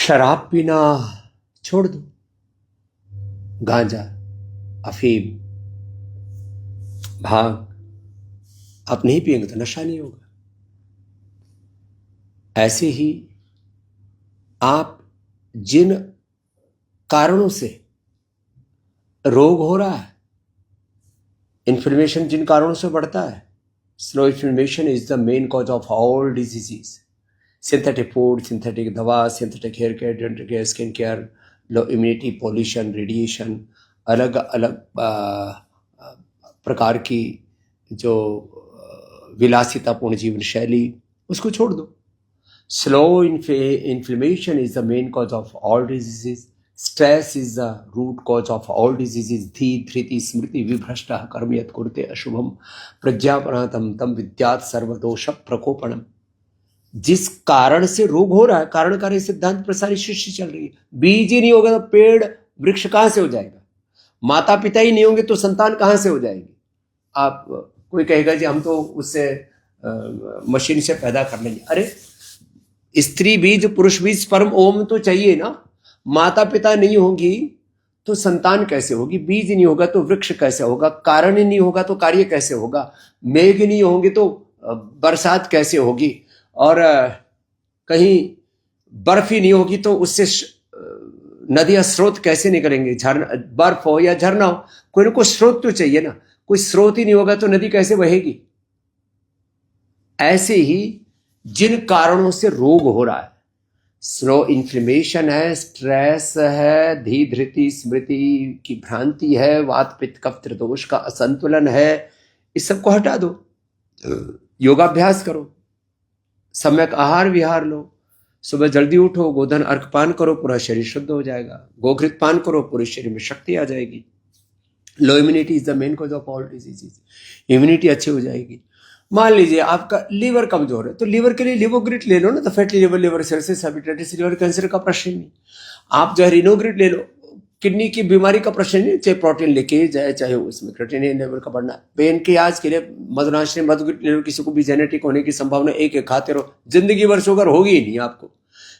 शराब पीना छोड़ दो, गांजा, अफीम, भांग आप नहीं पिएंगे तो नशा नहीं होगा। ऐसे ही आप जिन कारणों से रोग हो रहा है, इन्फ्लेमेशन जिन कारणों से बढ़ता है, slow inflammation is the main cause of all diseases. Synthetic food, synthetic दवा, synthetic hair care, dental care, skin care, low immunity, pollution, radiation, अलग अलग प्रकार की जो विलासितापूर्ण जीवन शैली, उसको छोड़ दो। Slow inflammation is the main cause of all diseases. Stress is the root cause of all diseases. धी धृति स्मृति विभ्रष्ट कर्म यत् कुरुते अशुभम प्रज्ञापनातम तम विद्यात् सर्वदोष प्रकोपणम। जिस कारण से रोग हो रहा है, कारण कार्य सिद्धांत पर सारी सृष्टि चल रही है। बीज ही नहीं होगा तो पेड़ वृक्ष कहां से हो जाएगा? माता पिता ही नहीं होंगे तो संतान कहां से हो जाएगी? आप कोई कहेगा जी हम तो उससे मशीन से पैदा कर लेंगे। अरे स्त्री बीज पुरुष बीज स्पर्म ओम तो चाहिए ना। माता पिता नहीं होगी तो संतान कैसे होगी? बीज नहीं होगा तो वृक्ष कैसे होगा? कारण ही नहीं होगा तो कार्य कैसे होगा? मेघ नहीं होंगे तो बरसात कैसे होगी? और कहीं बर्फ ही नहीं होगी तो उससे नदियां स्रोत कैसे निकलेंगे? झरना, बर्फ हो या झरना हो, कोई ना कोई स्रोत तो चाहिए ना। कोई स्रोत ही नहीं होगा तो नदी कैसे बहेगी? ऐसे ही जिन कारणों से रोग हो रहा है, स्लो इन्फ्लेमेशन है, स्ट्रेस है, धी धृति स्मृति की भ्रांति है, वात पित्त कफ त्रिदोष का असंतुलन है, इस सबको हटा दो। योगाभ्यास करो, सम्यक आहार विहार लो, सुबह जल्दी उठो, गोधन अर्घ पान करो, पूरा शरीर शुद्ध हो जाएगा। गोघृत पान करो, पूरे शरीर में शक्ति आ जाएगी। लो immunity is the main cause of all diseases. Immunity अच्छी हो जाएगी। मान लीजिए आपका लीवर कमजोर है तो लीवर के लिए लिवोग्रिट ले लो ना, तो fatty liver, liver cirrhosis, hepatitis, liver cancer का प्रश्न नहीं। आप जो है रिनोग्रिट ले लो, किडनी की बीमारी का प्रश्न नहीं, चाहे प्रोटीन लेके जाए, चाहे उसमें क्रिएटिनिन लेवल का बढ़ना। पेन के आज के लिए मधुनाशनी मधुग्रिट ले लो। किसी को भी जेनेटिक होने की संभावना, एक एक खाते रहो, जिंदगी भर शुगर होगी ही नहीं आपको।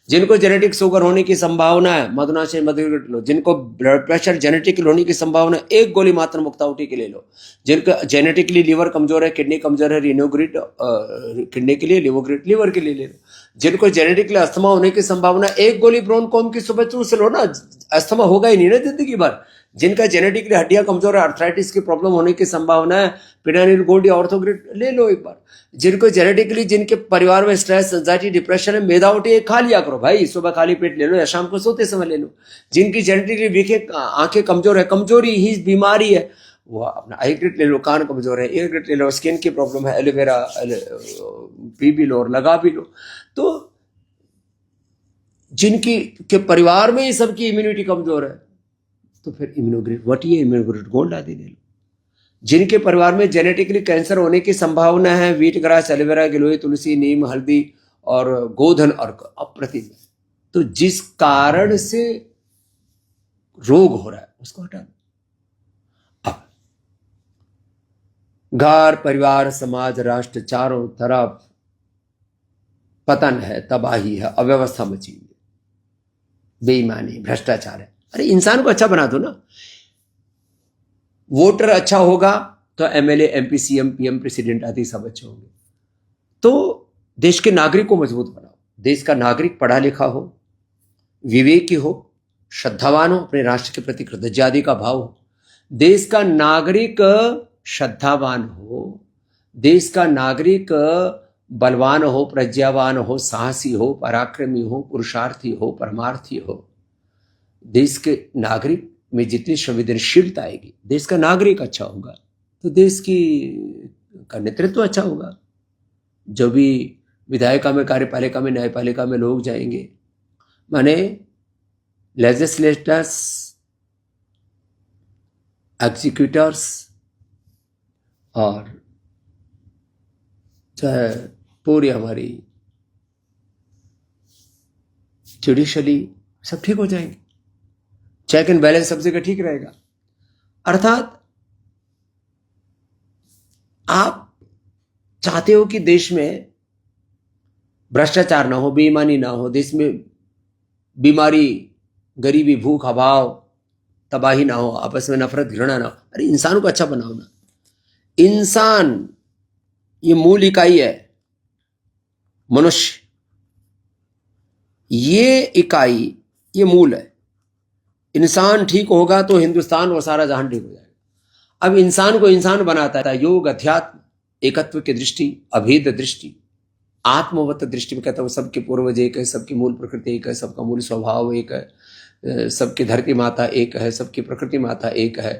जिनको जेनेटिक शुगर होने की संभावना है, मधुनाशनी मधुग्रिट लो। जिनको ब्लड प्रेशर जेनेटिक होने की संभावना, एक गोली मात्र मुक्तावटी की ले लो। जिनका जेनेटिकली लीवर कमजोर है, किडनी कमजोर है, रिनोग्रिट किडनी के लिए, लिवोग्रिट लीवर के लिए ले लो। जिनको जेनेटिकली अस्थमा होने की संभावना, एक गोली ब्रोनकोम की सुबह चूस लो ना, अस्थमा होगा ही नहीं ना जिंदगी भर। जिनका जेनेटिकली हड्डियां कमजोर है, अर्थराइटिस की प्रॉब्लम होने की संभावना है, पिनानिल गोल्ड या ऑर्थोग्रिट ले लो एक बार। जिनको जेनेटिकली, जिनके परिवार में स्ट्रेस, एंजाइटी, डिप्रेशन है, मेदावटी खा लिया करो भाई, सुबह खाली पेट ले लो या शाम को सोते समय ले लो। जिनकी जेनेटिकली वीक, आंखें कमजोर है, कमजोरी ही बीमारी है, वो अपना आई ग्रिट ले लो। कान कमजोर है, ए ग्रिट ले लो। स्किन की प्रॉब्लम है, एलोवेरा पी भी लो और लगा भी लो। तो जिनकी के परिवार में ही सबकी इम्यूनिटी कमजोर है तो फिर इम्यूनोग्रिट वटी है, इम्यूनोग्रिट गोल्ड आदि ले लो। जिनके परिवार में जेनेटिकली कैंसर होने की संभावना है, वीट ग्रास, एलोवेरा, गिलोय, तुलसी, नीम, हल्दी और गोधन अर्क अप्रतिम। तो जिस कारण से रोग हो रहा है उसको हटा दो। अब घर, परिवार, समाज, राष्ट्र, चारों तरफ पतन है, तबाही है, अव्यवस्था मची हुई है, बेईमानी, भ्रष्टाचार है। अरे इंसान को अच्छा बना दो ना। वोटर अच्छा होगा तो MLA, MP, CM, PM, president आदि सब अच्छे होंगे। तो देश के नागरिक को मजबूत बनाओ। देश का नागरिक पढ़ा लिखा हो, विवेकी हो, श्रद्धावान हो, अपने राष्ट्र के प्रति कृतज्ञता का भाव हो। देश का नागरिक श्रद्धावान हो, देश का नागरिक बलवान हो, प्रज्ञावान हो, साहसी हो, पराक्रमी हो, पुरुषार्थी हो, परमार्थी हो। देश के नागरिक में जितनी संवेदनशीलता आएगी, देश का नागरिक अच्छा होगा तो देश की का नेतृत्व अच्छा होगा। जो भी विधायिका में, कार्यपालिका में, न्यायपालिका में लोग जाएंगे, माने लेजिस्लेटर्स, एग्जीक्यूटर्स और चाहे पूरी हमारी जुडिशली, सब ठीक हो जाएंगे। चेक एंड बैलेंस सब जगह ठीक रहेगा। अर्थात आप चाहते हो कि देश में भ्रष्टाचार ना हो, बेईमानी ना हो, देश में बीमारी, गरीबी, भूख, अभाव, तबाही ना हो, आपस में नफरत घृणा ना हो। अरे इंसान को अच्छा बनाओ ना। इंसान ये मूल इकाई है, मनुष्य ये इकाई, ये मूल है। इंसान ठीक होगा तो हिंदुस्तान और सारा जहान ठीक हो जाएगा। अब इंसान को इंसान बनाता है योग, अध्यात्म, एकत्व की दृष्टि, अभेद दृष्टि, आत्मवत दृष्टि में कहता हूं सबके पूर्वज एक है, सबकी मूल प्रकृति एक है, सबका मूल स्वभाव एक है, सबकी धरती माता एक है, सबकी प्रकृति माता एक है,